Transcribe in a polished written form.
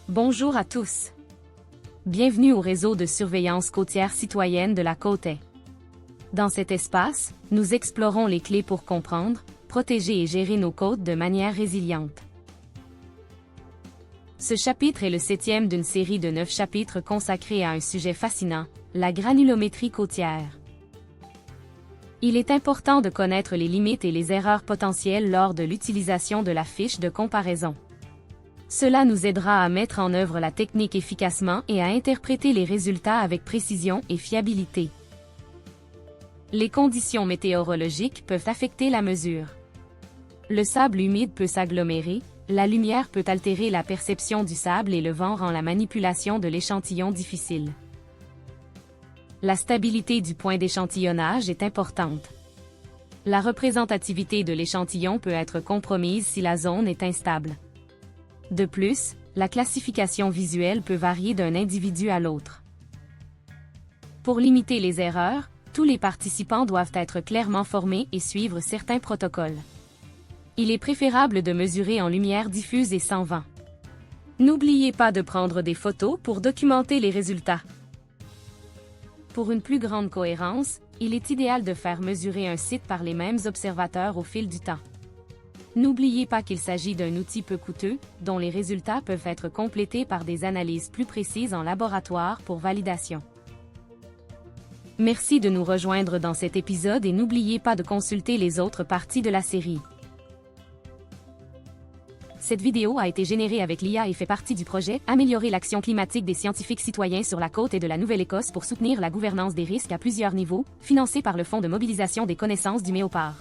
Bonjour à tous. Bienvenue au réseau de surveillance côtière citoyenne de la Côte-Est. Dans cet espace, nous explorons les clés pour comprendre, protéger et gérer nos côtes de manière résiliente. Ce chapitre est le 7e d'une série de 9 chapitres consacrés à un sujet fascinant, la granulométrie côtière. Il est important de connaître les limites et les erreurs potentielles lors de l'utilisation de la fiche de comparaison. Cela nous aidera à mettre en œuvre la technique efficacement et à interpréter les résultats avec précision et fiabilité. Les conditions météorologiques peuvent affecter la mesure. Le sable humide peut s'agglomérer, la lumière peut altérer la perception du sable et le vent rend la manipulation de l'échantillon difficile. La stabilité du point d'échantillonnage est importante. La représentativité de l'échantillon peut être compromise si la zone est instable. De plus, la classification visuelle peut varier d'un individu à l'autre. Pour limiter les erreurs, tous les participants doivent être clairement formés et suivre certains protocoles. Il est préférable de mesurer en lumière diffuse et sans vent. N'oubliez pas de prendre des photos pour documenter les résultats. Pour une plus grande cohérence, il est idéal de faire mesurer un site par les mêmes observateurs au fil du temps. N'oubliez pas qu'il s'agit d'un outil peu coûteux, dont les résultats peuvent être complétés par des analyses plus précises en laboratoire pour validation. Merci de nous rejoindre dans cet épisode et n'oubliez pas de consulter les autres parties de la série. Cette vidéo a été générée avec l'IA et fait partie du projet « Améliorer l'action climatique des scientifiques citoyens sur la côte et de la Nouvelle-Écosse pour soutenir la gouvernance des risques à plusieurs niveaux », financé par le Fonds de mobilisation des connaissances du Méopare.